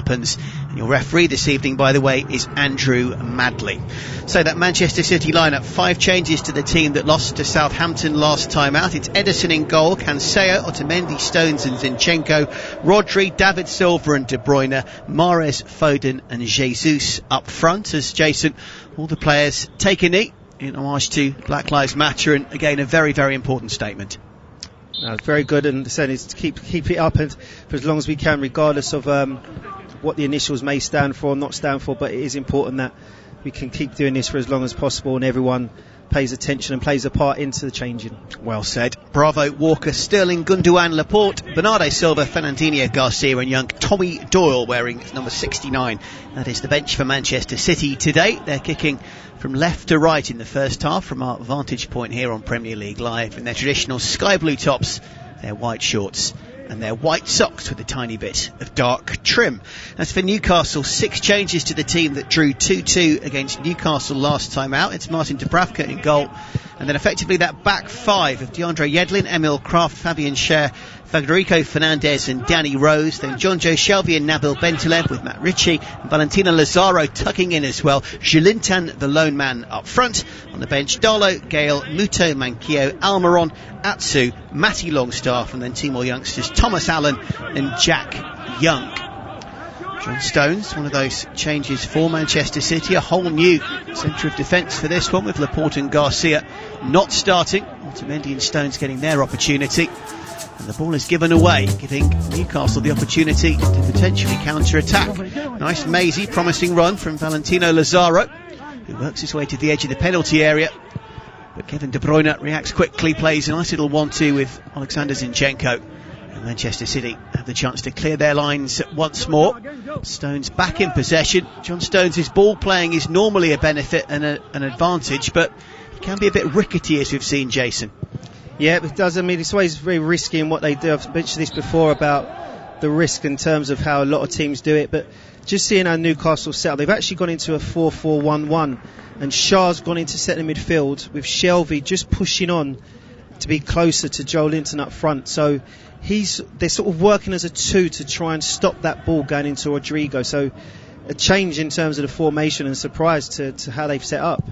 happens. And your referee this evening, by the way, is Andrew Madley. So that Manchester City lineup, 5 changes to the team that lost to Southampton last time out. It's Ederson in goal, Cancelo, Otamendi, Stones and Zinchenko, Rodri, David Silva and De Bruyne, Mahrez, Foden and Jesus up front, as Jason, all the players take a knee in homage to Black Lives Matter, and again a very, very important statement. It's very good, and the saying is to keep it up and for as long as we can, regardless of what the initials may stand for or not stand for. But it is important that we can keep doing this for as long as possible, and everyone pays attention and plays a part into the changing. Well said. Bravo, Walker, Sterling, Gundogan, Laporte, Bernardo Silva, Fernandinho, Garcia and Young. Tommy Doyle wearing number 69. That is the bench for Manchester City today. They're kicking from left to right in the first half from our vantage point here on Premier League Live, in their traditional sky blue tops, their white shorts and their white socks with a tiny bit of dark trim. As for Newcastle, 6 changes to the team that drew 2-2 against Newcastle last time out. It's Martin Dubravka in goal, and then effectively that back 5 of DeAndre Yedlin, Emil Kraft, Fabian Schär, Federico Fernandez and Danny Rose, then John Joe Shelby and Nabil Bentaleb with Matt Ritchie and Valentino Lazaro tucking in as well. Joelinton, the lone man up front. On the bench, Darlow, Gale, Muto, Manquillo, Almiron, Atsu, Matty Longstaff, and then 2 more youngsters, Thomas Allen and Jack Young. John Stones, one of those changes for Manchester City, a whole new centre of defence for this one, with Laporte and Garcia not starting. Otamendi and Stones getting their opportunity. And the ball is given away, giving Newcastle the opportunity to potentially counter-attack. Nice mazy, promising run from Valentino Lazaro, who works his way to the edge of the penalty area. But Kevin De Bruyne reacts quickly, plays a nice little 1-2 with Alexander Zinchenko. And Manchester City have the chance to clear their lines once more. Stones back in possession. John Stones' ball playing is normally a benefit and an advantage, but it can be a bit rickety, as we've seen, Jason. Yeah, it does. I mean, it's always very risky in what they do. I've mentioned this before about the risk in terms of how a lot of teams do it, but just seeing how Newcastle set up, they've actually gone into a 4-4-1-1, and Shah's gone into centre midfield with Shelby just pushing on to be closer to Joelinton up front. So they're sort of working as a 2 to try and stop that ball going into Rodrigo. So a change in terms of the formation, and surprise to how they've set up.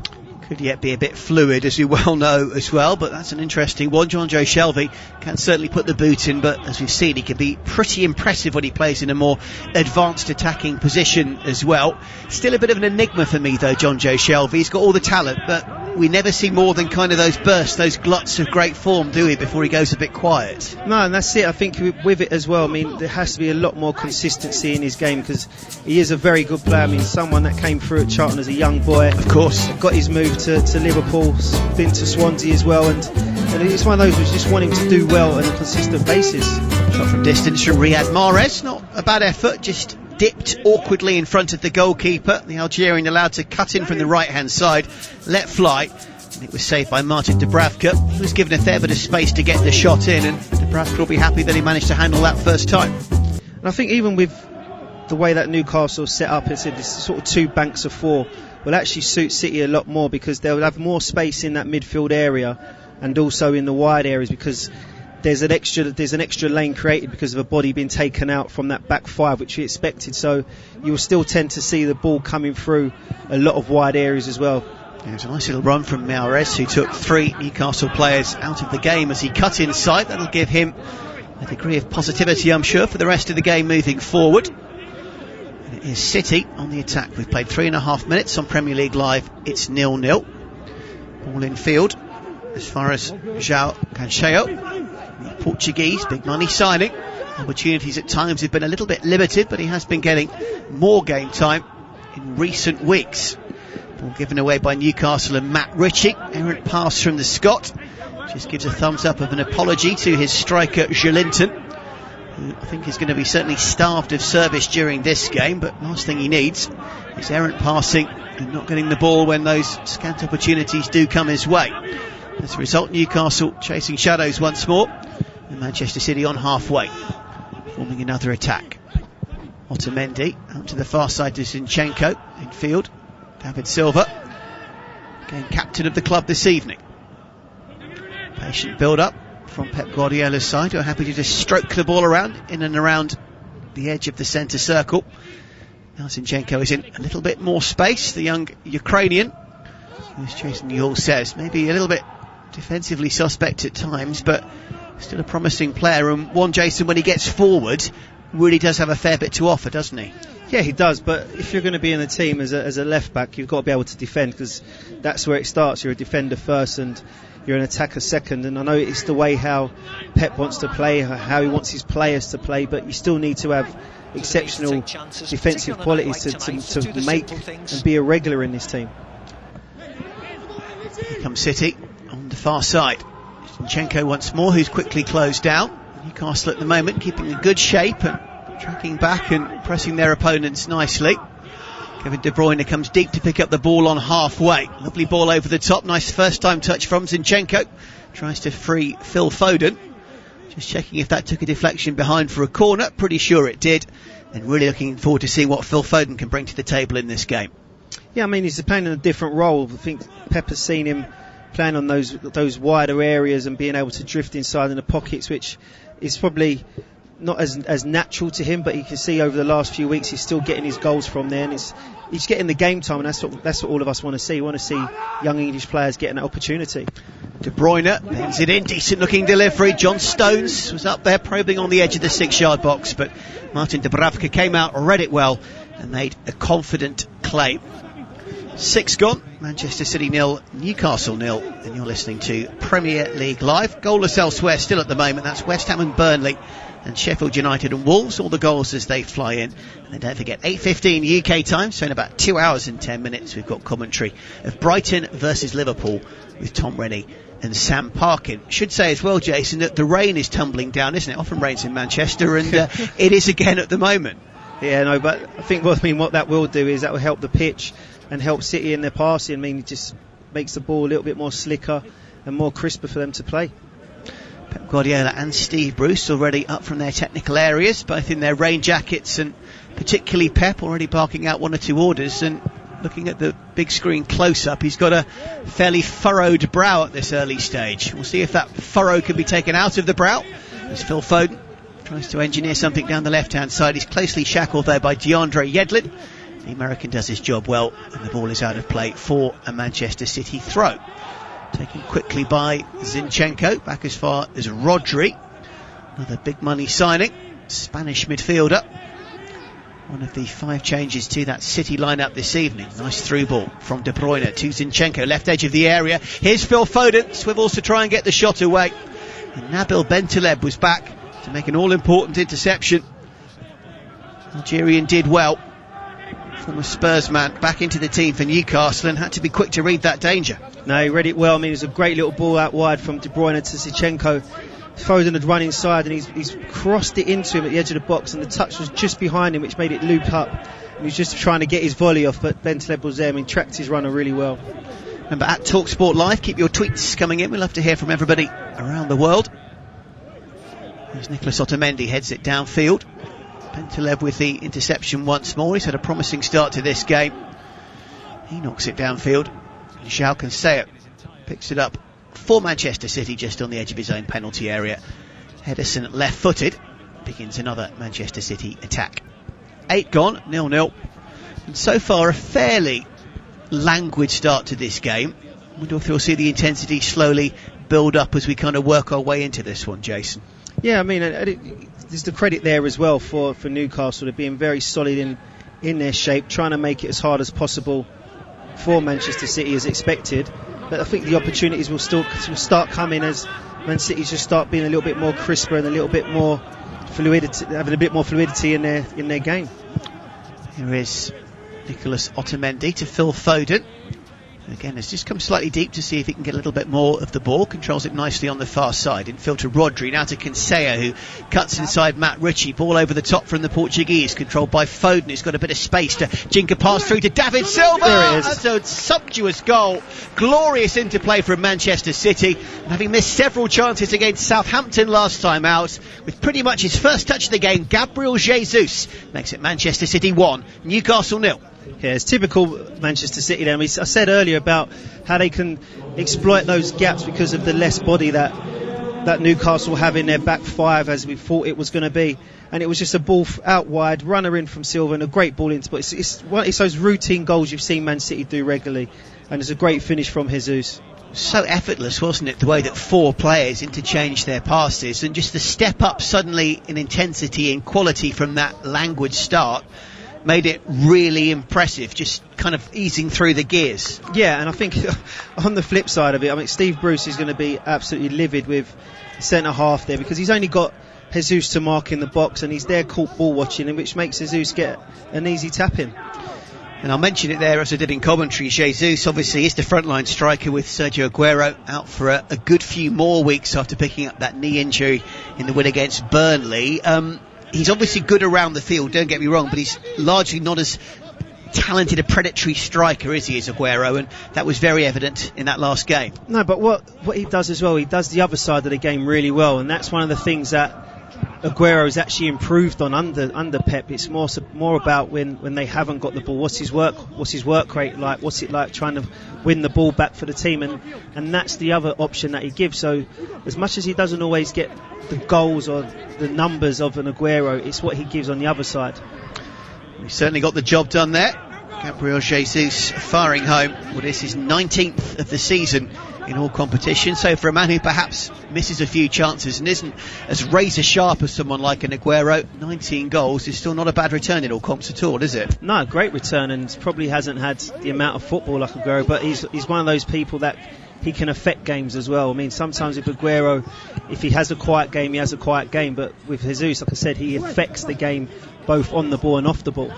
Could yet be a bit fluid, as you well know as well, but that's an interesting one. John Joe Shelby can certainly put the boot in, but as we've seen, he can be pretty impressive when he plays in a more advanced attacking position as well. Still a bit of an enigma for me though, John Joe Shelby. He's got all the talent, but we never see more than kind of those bursts, those gluts of great form, do we, before he goes a bit quiet? No, and that's it. I think with it as well, I mean, there has to be a lot more consistency in his game, because he is a very good player. I mean, someone that came through at Charlton as a young boy, of course, got his move to Liverpool, been to Swansea as well, and it's one of those who's just wanting to do well on a consistent basis. Shot from distance from Riyad Mahrez, not a bad effort, just dipped awkwardly in front of the goalkeeper. The Algerian allowed to cut in from the right hand side, let fly, and it was saved by Martin Dubravka. He was given a fair bit of space to get the shot in, and Dubravka will be happy that he managed to handle that first time. And I think even with the way that Newcastle set up, it's this sort of 2 banks of 4 will actually suit City a lot more, because they'll have more space in that midfield area and also in the wide areas, because there's an extra lane created because of a body being taken out from that back 5, which we expected. So you'll still tend to see the ball coming through a lot of wide areas as well. There's a nice little run from Mahrez, who took 3 Newcastle players out of the game as he cut inside. That'll give him a degree of positivity, I'm sure, for the rest of the game moving forward. And it is City on the attack. We've played 3.5 minutes on Premier League Live. It's 0-0. Ball in field as far as João Cancelo, the Portuguese big money signing. Opportunities at times have been a little bit limited, but he has been getting more game time in recent weeks. Ball given away by Newcastle and Matt Ritchie. Errant pass from the Scot. Just gives a thumbs up of an apology to his striker Joelinton, who I think is going to be certainly starved of service during this game, but last thing he needs is errant passing and not getting the ball when those scant opportunities do come his way. As a result, Newcastle chasing shadows once more, and Manchester City on halfway, forming another attack. Otamendi out to the far side to Zinchenko in field. David Silva, again captain of the club this evening. Patient build up from Pep Guardiola's side, who are happy to just stroke the ball around in and around the edge of the centre circle. Now Zinchenko is in a little bit more space. The young Ukrainian, who's Jason Yule says, maybe a little bit defensively suspect at times, but still a promising player, and one, Jason, when he gets forward, really does have a fair bit to offer, doesn't he? Yeah, he does, but if you're going to be in the team as a left back, you've got to be able to defend, because that's where it starts. You're a defender first and you're an attacker second, and I know it's the way how Pep wants to play, how he wants his players to play, but you still need to have exceptional defensive qualities to make and be a regular in this team. Here comes City on the far side. Zinchenko once more, who's quickly closed down. Newcastle at the moment keeping a good shape and tracking back and pressing their opponents nicely. Kevin De Bruyne comes deep to pick up the ball on halfway. Lovely ball over the top. Nice first time touch from Zinchenko. Tries to free Phil Foden. Just checking if that took a deflection behind for a corner. Pretty sure it did. And really looking forward to seeing what Phil Foden can bring to the table in this game. Yeah, I mean, he's playing in a different role. I think Pep has seen him playing on those wider areas and being able to drift inside in the pockets, which is probably not as natural to him, but you can see over the last few weeks he's still getting his goals from there, and he's getting the game time, and that's what all of us want to see. We want to see young English players getting that opportunity. De Bruyne bends it in, decent looking delivery. John Stones was up there probing on the edge of the 6-yard box, but Martin Dubravka came out, read it well, and made a confident claim. 6 gone, Manchester City 0, Newcastle 0, and you're listening to Premier League Live. Goalless elsewhere still at the moment. That's West Ham and Burnley and Sheffield United and Wolves, all the goals as they fly in. And then don't forget, 8:15 UK time, so in about 2 hours and 10 minutes we've got commentary of Brighton versus Liverpool with Tom Rennie and Sam Parkin. Should say as well, Jason, that the rain is tumbling down, isn't it? Often rains in Manchester, and it is again at the moment. Yeah, no, but I think what that will do is that will help the pitch and help City in their passing. I mean, it just makes the ball a little bit more slicker and more crisper for them to play. Pep Guardiola and Steve Bruce already up from their technical areas, both in their rain jackets, and particularly Pep already barking out 1 or 2 orders. And looking at the big screen close-up, he's got a fairly furrowed brow at this early stage. We'll see if that furrow can be taken out of the brow as Phil Foden tries to engineer something down the left-hand side. He's closely shackled there by DeAndre Yedlin. The American does his job well, and the ball is out of play for a Manchester City throw. Taken quickly by Zinchenko, back as far as Rodri. Another big money signing, Spanish midfielder. One of the 5 changes to that City lineup this evening. Nice through ball from De Bruyne to Zinchenko, left edge of the area. Here's Phil Foden, swivels to try and get the shot away. And Nabil Bentaleb was back to make an all-important interception. Algerian did well. Former Spurs man back into the team for Newcastle and had to be quick to read that danger. No, he read it well. I mean, it was a great little ball out wide from De Bruyne to Zinchenko. Foden had run inside and he's crossed it into him at the edge of the box, and the touch was just behind him, which made it loop up. And he was just trying to get his volley off, but Bentaleb was there. I mean, tracked his runner really well. Remember, at TalkSport Live, keep your tweets coming in. We'd love to hear from everybody around the world. As Nicolas Otamendi heads it downfield. Bentaleb with the interception once more. He's had a promising start to this game. He knocks it downfield. And João Cancelo picks it up for Manchester City just on the edge of his own penalty area. Henderson left-footed. Begins another Manchester City attack. 8 gone, 0-0. And so far a fairly languid start to this game. I wonder if we'll see the intensity slowly build up as we kind of work our way into this one, Jason. Yeah, I mean, there's the credit there as well for Newcastle. They're being very solid in their shape, trying to make it as hard as possible for Manchester City as expected. But I think the opportunities will start coming as Man City just start being a little bit more crisper and a little bit more fluidity, having a bit more fluidity in their game. Here is Nicolas Otamendi to Phil Foden. Again, has just come slightly deep to see if he can get a little bit more of the ball. Controls it nicely on the far side. Infield to Rodri, now to Cancelo, who cuts inside Matt Ritchie. Ball over the top from the Portuguese, controlled by Foden, who's got a bit of space to jinker pass through to David Silva. There it is. That's a sumptuous goal. Glorious interplay from Manchester City. And having missed several chances against Southampton last time out, with pretty much his first touch of the game, Gabriel Jesus makes it Manchester City 1, Newcastle 0. Yeah, it's typical Manchester City there. I said earlier about how they can exploit those gaps because of the less body that that Newcastle have in their back five as we thought it was going to be. And it was just a ball out wide, runner in from Silva, and a great ball into. But it's those routine goals you've seen Man City do regularly, and it's a great finish from Jesus. So effortless, wasn't it, the way that 4 players interchanged their passes, and just the step up suddenly in intensity and quality from that languid start made it really impressive, just kind of easing through the gears. Yeah, and I think on the flip side of it, I mean, Steve Bruce is going to be absolutely livid with centre half there, because he's only got Jesus to mark in the box, and he's there caught ball watching, and which makes Jesus get an easy tap in. And I'll mention it there as I did in commentary. Jesus obviously is the frontline striker, with Sergio Aguero out for a good few more weeks after picking up that knee injury in the win against Burnley. He's obviously good around the field, don't get me wrong, but he's largely not as talented a predatory striker as he is, Aguero, and that was very evident in that last game. No, but what he does as well, he does the other side of the game really well, and that's one of the things that Aguero has actually improved on under Pep. It's more about when they haven't got the ball. What's his work rate like? What's it like trying to win the ball back for the team? And that's the other option that he gives. So as much as he doesn't always get the goals or the numbers of an Aguero, it's what he gives on the other side. He certainly got the job done there. Gabriel Jesus firing home. Well, this is 19th of the season in all competitions, so for a man who perhaps misses a few chances and isn't as razor sharp as someone like an Aguero, 19 goals is still not a bad return in all comps at all, is it? No, great return, and probably hasn't had the amount of football like Aguero, but he's one of those people that he can affect games as well. I mean, sometimes with Aguero, if he has a quiet game, he has a quiet game, but with Jesus, like I said, he affects the game both on the ball and off the ball.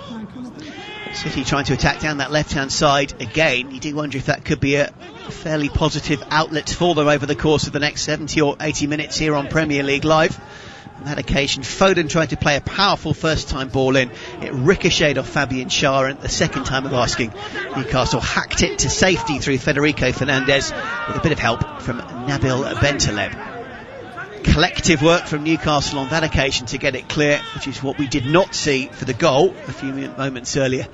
City trying to attack down that left-hand side again. You do wonder if that could be a fairly positive outlet for them over the course of the next 70 or 80 minutes here on Premier League Live. On that occasion, Foden tried to play a powerful first-time ball in. It ricocheted off Fabian Schär, and the second time of asking, Newcastle hacked it to safety through Federico Fernandez with a bit of help from Nabil Bentaleb. Collective work from Newcastle on that occasion to get it clear, which is what we did not see for the goal a few moments earlier.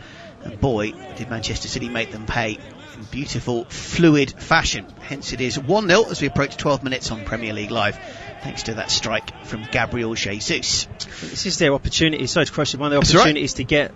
And boy, did Manchester City make them pay in beautiful, fluid fashion. Hence it is 1-0 as we approach 12 minutes on Premier League Live, thanks to that strike from Gabriel Jesus. This is their opportunity, sorry to crush it, one of the opportunities to get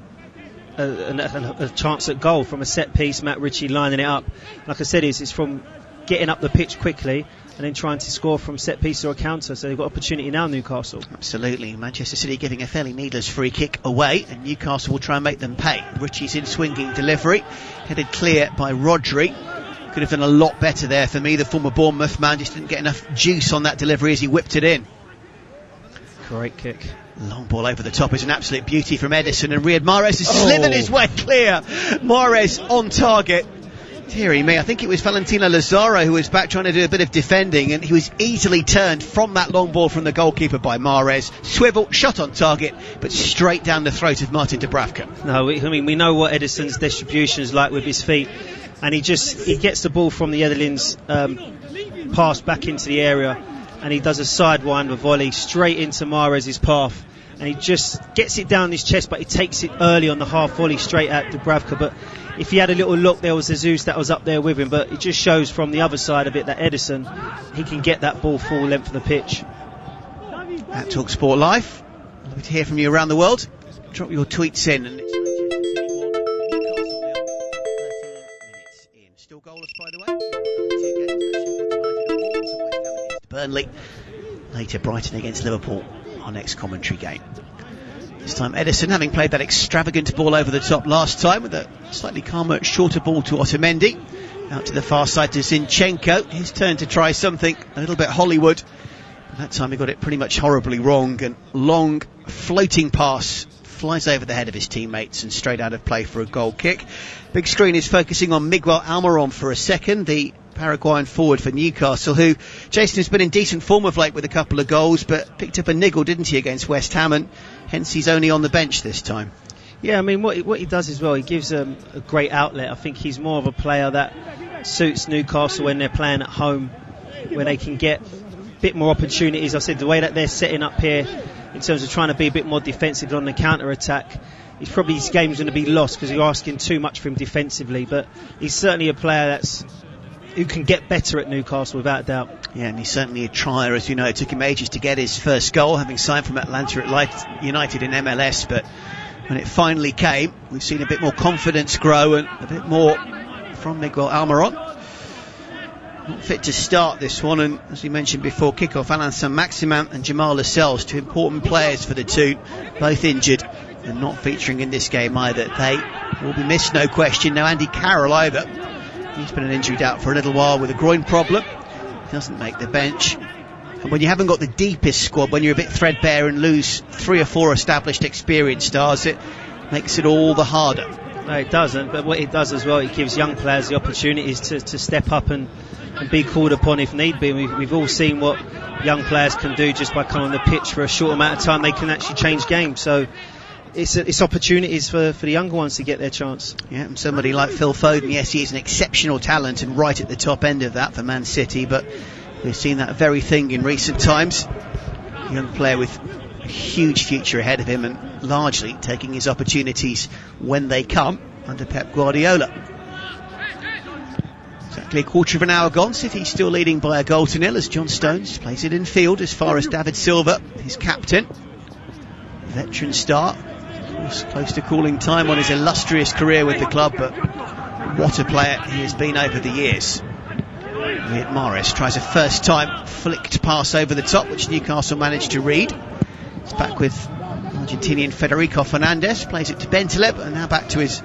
a chance at goal from a set piece. Matt Ritchie lining it up. Like I said, it's from getting up the pitch quickly and then trying to score from set piece or a counter. So they've got opportunity now, Newcastle. Absolutely. Manchester City giving a fairly needless free kick away, and Newcastle will try and make them pay. Ritchie's in swinging delivery, headed clear by Rodri. Could have done a lot better there for me. The former Bournemouth man just didn't get enough juice on that delivery as he whipped it in. Great kick. Long ball over the top is an absolute beauty from Edison, and Riyad Mahrez has slithered his way clear. Mahrez on target. Deary me, I think it was Valentino Lazaro who was back trying to do a bit of defending, and he was easily turned from that long ball from the goalkeeper by Mahrez. Swivel, shot on target, but straight down the throat of Martin Dubravka. No, we know what Edison's distribution is like with his feet, and he gets the ball from the Netherlands pass back into the area, and he does a sidewinder volley straight into Mahrez's path, and he just gets it down his chest, but he takes it early on the half volley straight at Dubravka. But if he had a little look, there was Jesus that was up there with him, but it just shows from the other side of it that Edison, he can get that ball full length of the pitch. At Talk Sport Live, I'd love to hear from you around the world. Drop your tweets in, and it's Manchester City 1, Newcastle 13 minutes in. Still goalless, by the way. 2 games, Sheffield United and Wolves, and West Ham against Burnley. Later, Brighton against Liverpool, our next commentary game. This time Edison, having played that extravagant ball over the top last time, with a slightly calmer, shorter ball to Otamendi. Out to the far side to Zinchenko. His turn to try something a little bit Hollywood. But that time he got it pretty much horribly wrong, and long floating pass flies over the head of his teammates and straight out of play for a goal kick. Big screen is focusing on Miguel Almiron for a second, the Paraguayan forward for Newcastle, who, Jason, has been in decent form of late with a couple of goals, but picked up a niggle, didn't he, against West Ham, and hence he's only on the bench this time. Yeah, I mean, what he does as well, he gives a great outlet. I think he's more of a player that suits Newcastle when they're playing at home, where they can get a bit more opportunities. I said the way that they're setting up here in terms of trying to be a bit more defensive on the counter-attack, his game's going to be lost because you're asking too much from him defensively, but he's certainly a player that's who can get better at Newcastle without doubt. Yeah, and he's certainly a trier, as you know. It took him ages to get his first goal, having signed from Atlanta United in MLS, but when it finally came, we've seen a bit more confidence grow and a bit more from Miguel Almiron. Not fit to start this one, and as we mentioned before, kick-off, Alain Saint-Maximin and Jamal Lascelles, two important players for the two, both injured and not featuring in this game either. They will be missed, no question. No Andy Carroll either. He's been an injured out for a little while with a groin problem. Doesn't make the bench. And when you haven't got the deepest squad, when you're a bit threadbare and lose 3 or 4 established experienced stars, it makes it all the harder. No, it doesn't, but what it does as well, it gives young players the opportunities to step up and be called upon if need be. We've all seen what young players can do just by coming on the pitch for a short amount of time. They can actually change games, so it's opportunities for the younger ones to get their chance. Yeah, and somebody like Phil Foden, yes, he is an exceptional talent and right at the top end of that for Man City, but we've seen that very thing in recent times. A young player with a huge future ahead of him and largely taking his opportunities when they come under Pep Guardiola. Exactly a quarter of an hour gone. City still leading by a goal to nil as John Stones plays it in field as far as David Silva, his captain. Veteran star, of course, close to calling time on his illustrious career with the club, but what a player he has been over the years. Riyad Mahrez tries a first time flicked pass over the top, which Newcastle managed to read. It's back with Argentinian Federico Fernandez, plays it to Bentaleb, and now back to his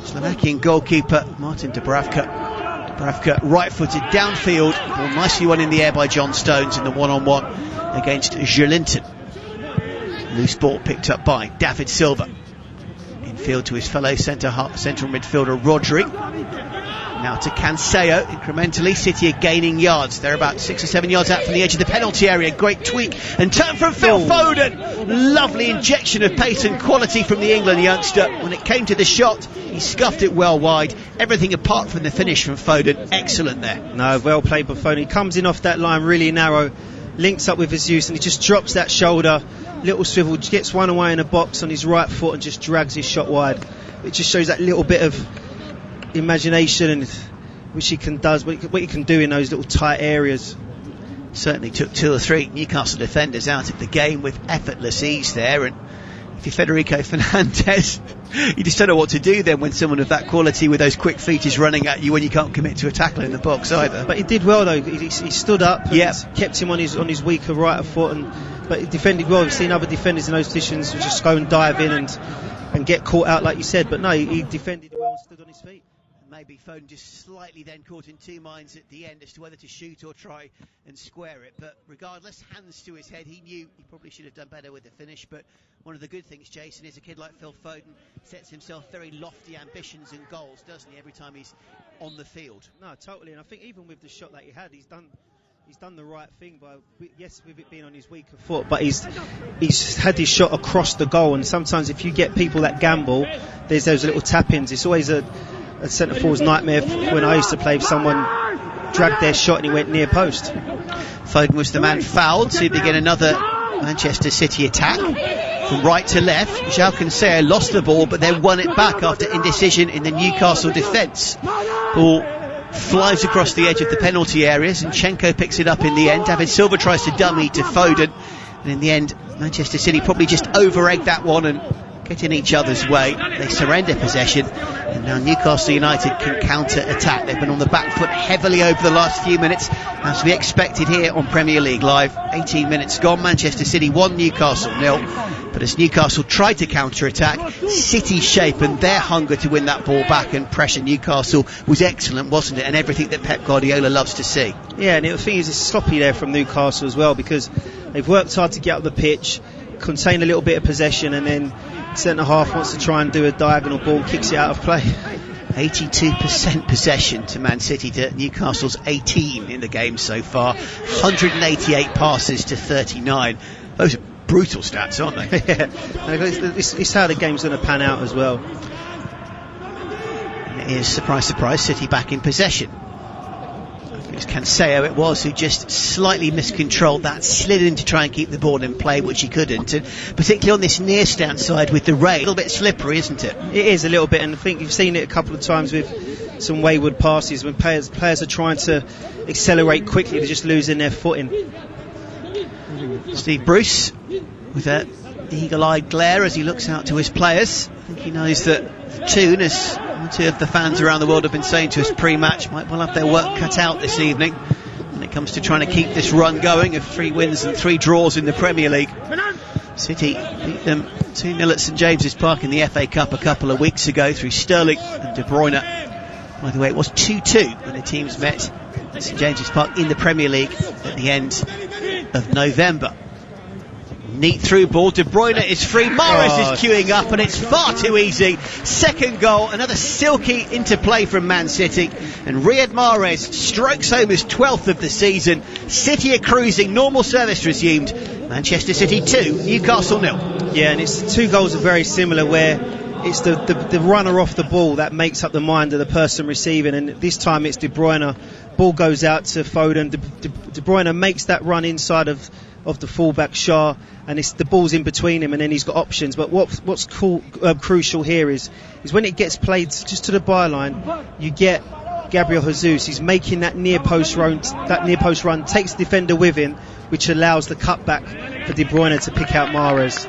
Slovakian goalkeeper Martin Dubravka. Dubravka right-footed downfield, ball nicely won in the air by John Stones in the one-on-one against Joelinton. Loose ball picked up by David Silva. Infield to his fellow central midfielder Rodri. Now to Cancelo, incrementally. City are gaining yards. They're about 6 or 7 yards out from the edge of the penalty area. Great tweak and turn from Phil Foden. Lovely injection of pace and quality from the England youngster. When it came to the shot, he scuffed it well wide. Everything apart from the finish from Foden. Excellent there. No, well played by Foden. He comes in off that line really narrow, links up with Jesus, and he just drops that shoulder. Little swivel, gets one away in a box on his right foot and just drags his shot wide. It just shows that little bit of imagination and which he does what he can do in those little tight areas. Certainly took 2 or 3 Newcastle defenders out of the game with effortless ease there, and if you're Federico Fernandez, you just don't know what to do then when someone of that quality with those quick feet is running at you when you can't commit to a tackle in the box either. But he did well though. He stood up and kept him on his weaker right foot, but he defended well. We've seen other defenders in those positions who just go and dive in and get caught out like you said, but no, he defended well and stood on his feet. Maybe Foden just slightly then caught in 2 minds at the end as to whether to shoot or try and square it, but regardless, hands to his head. He knew he probably should have done better with the finish, but one of the good things, Jason, is a kid like Phil Foden sets himself very lofty ambitions and goals, doesn't he, every time he's on the field. No, totally, and I think even with the shot that he had, he's done the right thing by, yes, with it being on his weaker foot, but he's had his shot across the goal, and sometimes if you get people that gamble, there's those little tap-ins. It's always a centre forward's nightmare when I used to play if someone dragged their shot and he went near post. Foden was the man fouled to begin another Manchester City attack from right to left. João Cancelo lost the ball but then won it back after indecision in the Newcastle defence. Ball flies across the edge of the penalty area. Zinchenko picks it up in the end. David Silva tries to dummy to Foden, and in the end Manchester City probably just over-egged that one and get in each other's way. They surrender possession, and now Newcastle United can counter-attack. They've been on the back foot heavily over the last few minutes, as we expected here on Premier League Live. 18 minutes gone, Manchester City 1, Newcastle 0. But as Newcastle tried to counter-attack, City's shape and their hunger to win that ball back and pressure Newcastle was excellent, wasn't it? And everything that Pep Guardiola loves to see. Yeah, and the thing is, it's sloppy there from Newcastle as well, because they've worked hard to get up the pitch, contain a little bit of possession, and then centre half wants to try and do a diagonal ball, kicks it out of play. 82% possession to Man City to Newcastle's 18 in the game so far. 188 passes to 39. Those are brutal stats, aren't they? Yeah, it's how the game's going to pan out as well. And it is, surprise, surprise, City back in possession. It was Cancelo who just slightly miscontrolled that, slid in to try and keep the ball in play, which he couldn't, and particularly on this near stand side with the rain, a little bit slippery, isn't it? It is a little bit, and I think you've seen it a couple of times with some wayward passes. When players are trying to accelerate quickly, they're just losing their footing. Steve Bruce with an eagle-eyed glare as he looks out to his players. I think he knows that the tune, as two of the fans around the world have been saying to us pre-match, might well have their work cut out this evening when it comes to trying to keep this run going of 3 wins and 3 draws in the Premier League. City beat them 2-0 at St James's Park in the FA Cup a couple of weeks ago through Sterling and De Bruyne. By the way, it was 2-2 when the teams met at St James's Park in the Premier League at the end of November. Neat through ball, De Bruyne is free, Mahrez is queuing up, and it's far too easy. Second goal, another silky interplay from Man City, and Riyad Mahrez strokes home his 12th of the season. City are cruising, normal service resumed. Manchester City 2, Newcastle 0. Yeah, and it's the 2 goals are very similar, where it's the runner off the ball that makes up the mind of the person receiving, and this time it's De Bruyne. Ball goes out to Foden, De Bruyne makes that run inside of the fullback Shaw, and it's the ball's in between him, and then he's got options. But what's crucial here is when it gets played just to the byline, you get Gabriel Jesus. He's making that near post run, takes the defender with him, which allows the cutback for De Bruyne to pick out Mahrez.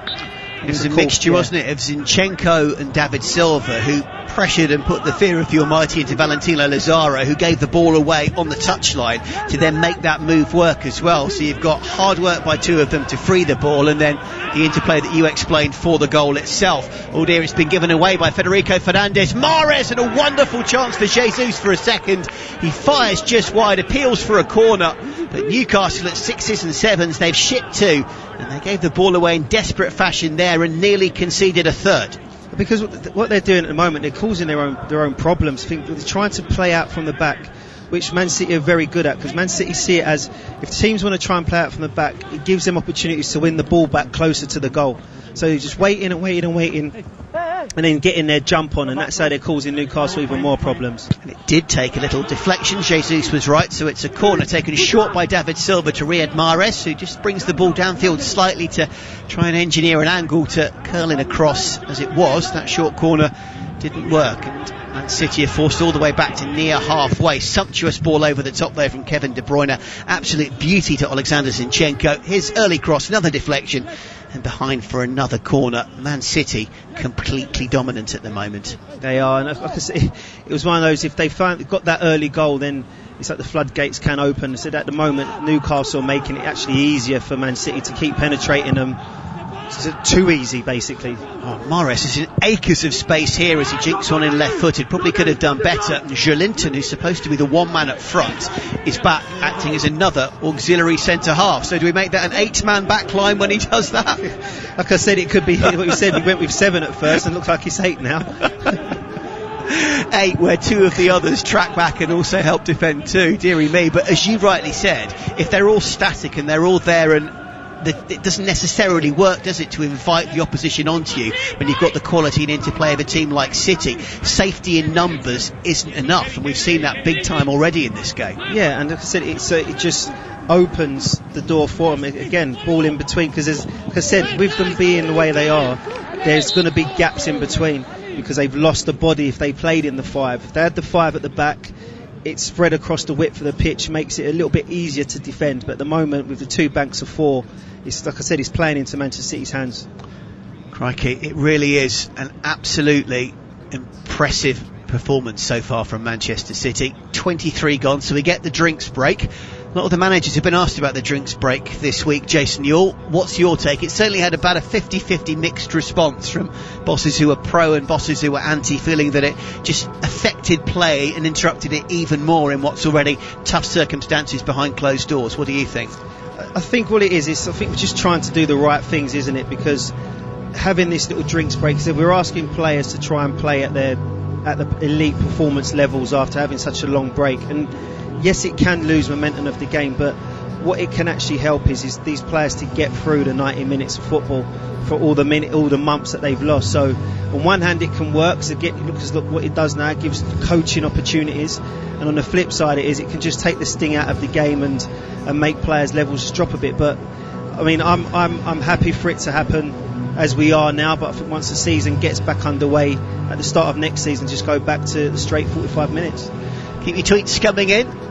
It was a mixture, wasn't it, of Zinchenko and David Silva, who pressured and put the fear of the Almighty into Valentino Lazaro, who gave the ball away on the touchline to then make that move work as well. So you've got hard work by 2 of them to free the ball, and then the interplay that you explained for the goal itself. Oh dear, it's been given away by Federico Fernandez. Mahrez, and a wonderful chance for Jesus for a second. He fires just wide, appeals for a corner, but Newcastle at 6s and 7s, they've shipped 2, and they gave the ball away in desperate fashion there and nearly conceded a third. Because what they're doing at the moment, they're causing their own problems. They're trying to play out from the back, which Man City are very good at, because Man City see it as, if teams want to try and play out from the back, it gives them opportunities to win the ball back closer to the goal. So you're just waiting, and then getting their jump on, and that's how they're causing Newcastle even more problems. And it did take a little deflection. Jesus was right, so it's a corner taken short by David Silva to Riyad Mahrez, who just brings the ball downfield slightly to try and engineer an angle to curl in across. As it was, that short corner didn't work, and Man City are forced all the way back to near halfway. Sumptuous ball over the top there from Kevin De Bruyne. Absolute beauty to Alexander Zinchenko. His early cross, another deflection, and behind for another corner. Man City completely dominant at the moment. They are, and like I say, it was one of those, if they got that early goal, then it's like the floodgates can open. So at the moment, Newcastle are making it actually easier for Man City to keep penetrating them. It's too easy, basically. Mahrez is in acres of space here as he jinks on in left-footed. Probably could have done better. Joelinton, who's supposed to be the one man up front, is back acting as another auxiliary centre-half. So do we make that an 8-man back line when he does that? Like I said, it could be what we said. We went with 7 at first, and it looks like it's 8 now. 8, where 2 of the others track back and also help defend too, dearie me. But as you rightly said, if they're all static and they're all there, and it doesn't necessarily work, does it, to invite the opposition onto you when you've got the quality and interplay of a team like City. Safety in numbers isn't enough, and we've seen that big time already in this game. Yeah, and like I said, it just opens the door for them. Again, ball in between, because as I said, with them being the way they are, there's going to be gaps in between, because they've lost the body if they played in the 5. If they had the 5 at the back, it's spread across the width of the pitch, makes it a little bit easier to defend. But at the moment, with the 2 banks of 4, it's, like I said, it's playing into Manchester City's hands. Crikey, it really is an absolutely impressive performance so far from Manchester City. 23 gone, so we get the drinks break. A lot of the managers have been asked about the drinks break this week. Jason Ewell, what's your take? It certainly had about a 50-50 mixed response from bosses who were pro and bosses who were anti, feeling that it just affected play and interrupted it even more in what's already tough circumstances behind closed doors. What do you think? I think what it is I think we're just trying to do the right things, isn't it? Because having this little drinks break, so we're asking players to try and play at the elite performance levels after having such a long break, and yes, it can lose momentum of the game, but what it can actually help is these players to get through the 90 minutes of football for all the months that they've lost. So on one hand, it can work. So look what it does now, it gives coaching opportunities, and on the flip side, it can just take the sting out of the game and make players' levels drop a bit. But I mean, I'm happy for it to happen. as we are now, but I think once the season gets back underway at the start of next season, just go back to the straight 45 minutes. Keep your tweets coming in.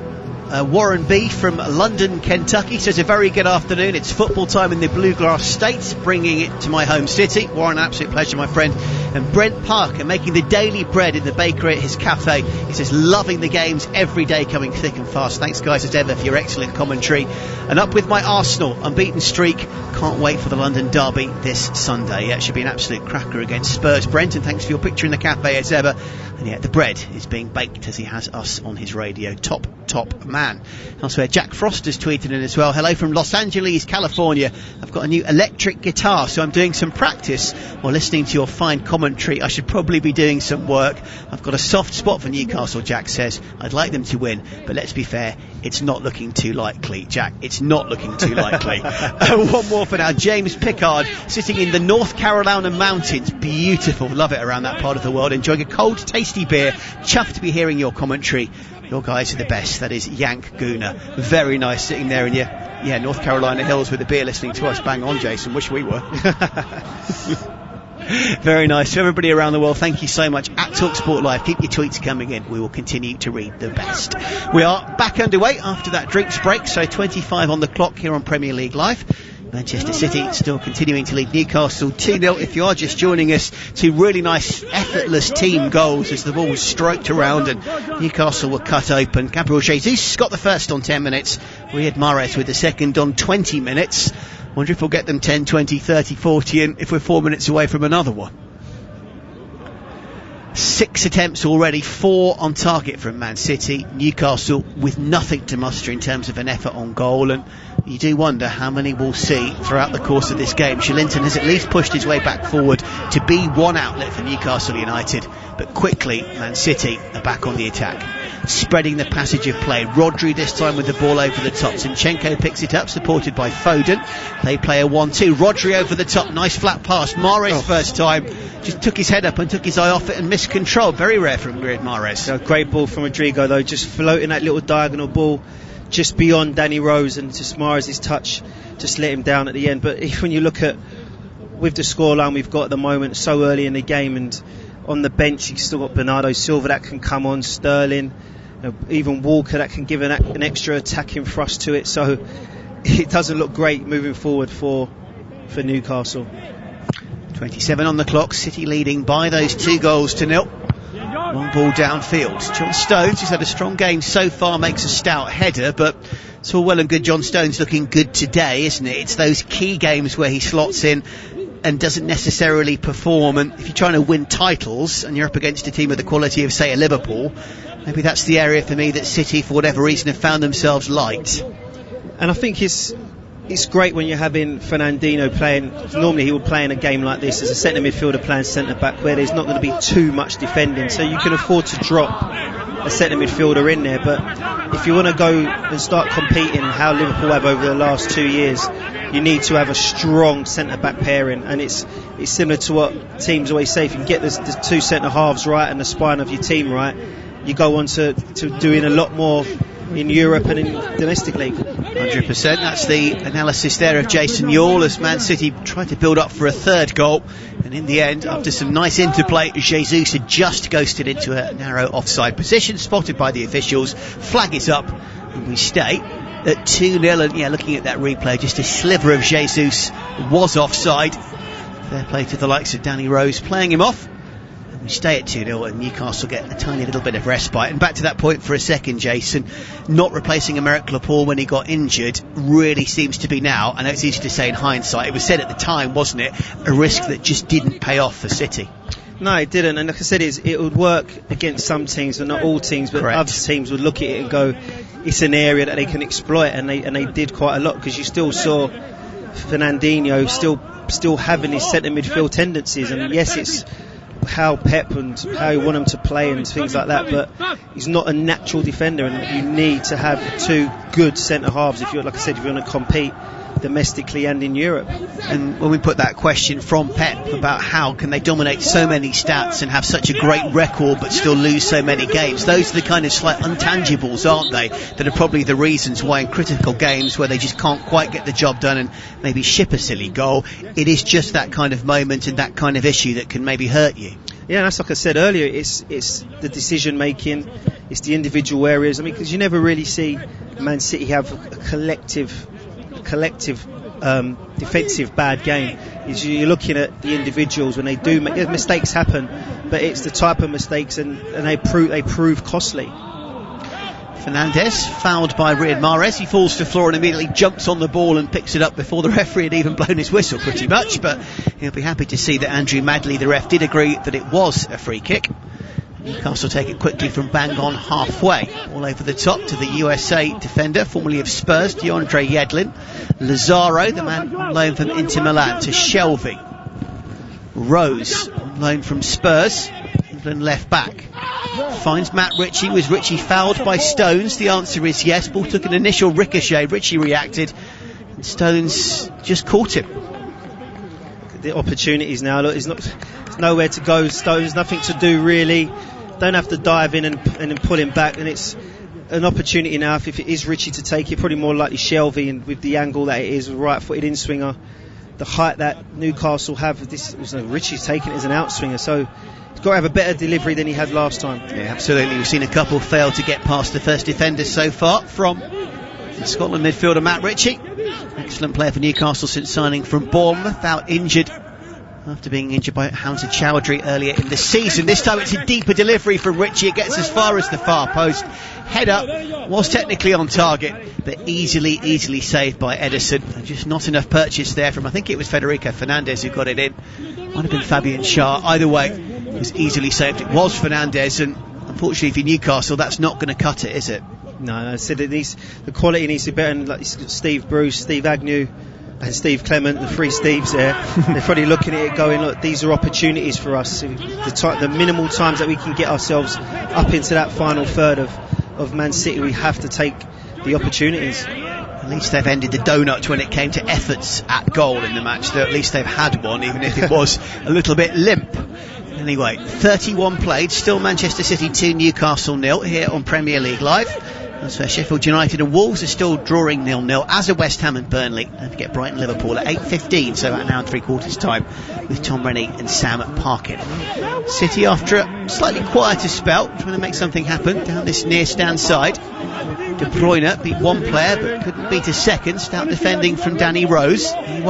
Warren B from London, Kentucky says a very good afternoon. It's football time in the Bluegrass States, bringing it to my home city. Warren, an absolute pleasure, my friend. And Brent Parker making the daily bread in the bakery at his cafe. He says loving the games every day, coming thick and fast. Thanks guys as ever for your excellent commentary. And up with my Arsenal unbeaten streak. Can't wait for the London derby this Sunday. Yeah, it should be an absolute cracker against Spurs. Brent, and thanks for your picture in the cafe as ever. And yeah, the bread is being baked as he has us on his radio. Top man. Elsewhere, Jack Froster's tweeted in as well. Hello from Los Angeles, California. I've got a new electric guitar, so I'm doing some practice while listening to your fine commentary. I should probably be doing some work. I've got a soft spot for Newcastle, Jack says. I'd like them to win, but let's be fair, it's not looking too likely, Jack. It's not looking too likely. One more for now. James Pickard, sitting in the North Carolina mountains. Beautiful. Love it around that part of the world. Enjoying a cold, tasty beer. Chuffed to be hearing your commentary. Your guys are the best. That is Yank Gooner. Very nice sitting there in your North Carolina hills with a beer listening to us. Bang on, Jason. Wish we were. Very nice. To everybody around the world, thank you so much. At TalkSport Live, keep your tweets coming in. We will continue to read the best. We are back underway after that drinks break, so 25 on the clock here on Premier League Live. Manchester City still continuing to lead Newcastle 2-0. If you are just joining us, two really nice effortless team goals as the ball was stroked around and Newcastle were cut open. Gabriel Jesus got the first on 10 minutes. Riyad Mahrez with the second on 20 minutes. Wonder if we'll get them 10, 20, 30, 40 and if we're 4 minutes away from another one. 6 attempts already, 4 on target from Man City. Newcastle with nothing to muster in terms of an effort on goal, and you do wonder how many we'll see throughout the course of this game. Shillinton has at least pushed his way back forward to be one outlet for Newcastle United, but quickly Man City are back on the attack, spreading the passage of play. Rodri this time with the ball over the top. Zinchenko picks it up, supported by Foden. They play a 1-2. Rodri over the top, nice flat pass. Mahrez first time just took his head up and took his eye off it and missed control. Very rare from Riyad Mahrez. Great ball from Rodrigo though, just floating that little diagonal ball just beyond Danny Rose, and just Mahrez's touch just let him down at the end. But if, when you look at with the scoreline we've got at the moment, so early in the game, and on the bench you've still got Bernardo Silva that can come on, Sterling, even Walker that can give an extra attacking thrust to it. So it doesn't look great moving forward for Newcastle. 27 on the clock, City leading by those 2-0. Long ball downfield. John Stones, who's had a strong game so far, makes a stout header, but it's all well and good John Stones looking good today, isn't it? It's those key games where he slots in and doesn't necessarily perform, and if you're trying to win titles and you're up against a team of the quality of, say, a Liverpool, maybe that's the area for me that City, for whatever reason, have found themselves light. And I think it's great when you're having Fernandinho playing. Normally he would play in a game like this as a centre midfielder playing centre back, where there's not going to be too much defending, so you can afford to drop a centre midfielder in there. But if you want to go and start competing how Liverpool have over the last 2 years, you need to have a strong centre back pairing, and it's similar to what teams always say. If you can get the two centre halves right and the spine of your team right, you go on to doing a lot more in Europe and in domestic league. 100%. That's the analysis there of Jason Yall as Man City tried to build up for a third goal, and in the end, after some nice interplay, Jesus had just ghosted into a narrow offside position, spotted by the officials. Flag it up, and we stay at 2-0. And yeah, looking at that replay, just a sliver of Jesus was offside. Fair play to the likes of Danny Rose playing him off. We stay at 2-0 and Newcastle get a tiny little bit of respite. And back to that point for a second, Jason, not replacing Aymeric Laporte when he got injured really seems to be now, I know it's easy to say in hindsight, it was said at the time, wasn't it, a risk that just didn't pay off for City. No, it didn't, and like I said, it would work against some teams, but not all teams. But Correct. Other teams would look at it and go, it's an area that they can exploit, and they did quite a lot, because you still saw Fernandinho still having his centre midfield tendencies, and yes, it's how Pep and how you want him to play and things like that, but he's not a natural defender, and you need to have two good centre halves if you're, like I said, if you want to compete domestically and in Europe. And when we put that question from Pep about how can they dominate so many stats and have such a great record but still lose so many games, those are the kind of slight intangibles, aren't they, that are probably the reasons why in critical games where they just can't quite get the job done and maybe ship a silly goal, it is just that kind of moment and that kind of issue that can maybe hurt you. Yeah, that's like I said earlier, it's the decision making, it's the individual areas. I mean, because you never really see Man City have a collective defensive bad game. You're looking at the individuals when they do make mistakes happen, but it's the type of mistakes and they prove costly. Fernandes fouled by Riyad Mahrez. He falls to the floor and immediately jumps on the ball and picks it up before the referee had even blown his whistle pretty much, but he'll be happy to see that Andrew Madley, the ref, did agree that it was a free kick. Newcastle take it quickly from bang on halfway. All over the top to the USA defender, formerly of Spurs, DeAndre Yedlin. Lazaro, the man on loan from Inter Milan, to Shelvey. Rose, on loan from Spurs, England left back. Finds Matt Ritchie. Was Ritchie fouled by Stones? The answer is yes. Ball took an initial ricochet. Ritchie reacted, and Stones just caught him. The opportunities now. Look, there's nowhere to go. Stones, nothing to do really. Don't have to dive in and pull him back. And it's an opportunity now. If it is Ritchie to take it, probably more likely Shelvey, and with the angle that it is, right-footed in-swinger, the height that Newcastle have. Ritchie's taking it as an outswinger, so he's got to have a better delivery than he had last time. Yeah, absolutely. We've seen a couple fail to get past the first defender so far from the Scotland midfielder Matt Ritchie. Excellent player for Newcastle since signing from Bournemouth, out injured after being injured by Hamza Chowdhury earlier in the season. This time it's a deeper delivery from Ritchie. It gets as far as the far post. Head up, was technically on target, but easily saved by Ederson. Just not enough purchase there from, I think it was Federico Fernandes who got it in. Might have been Fabian Schär. Either way, it was easily saved. It was Fernandes, and unfortunately for Newcastle, that's not going to cut it, is it? No, I said the quality needs to be better. And like Steve Bruce, Steve Agnew, and Steve Clement, the three Steves there, they're probably looking at it going, look, these are opportunities for us. The minimal times that we can get ourselves up into that final third of Man City, we have to take the opportunities. At least they've ended the donut when it came to efforts at goal in the match. At least they've had one, even if it was a little bit limp. Anyway, 31 played, still Manchester City 2, Newcastle 0 here on Premier League Live. That's where Sheffield United and Wolves are still drawing 0-0, as are West Ham and Burnley. Don't forget Brighton Liverpool at 8:15, so about an hour and 3/4 time, with Tom Rennie and Sam Parkin. City, after a slightly quieter spell, trying to make something happen down this near stand side. De Bruyne beat one player but couldn't beat a second. Stout defending from Danny Rose. He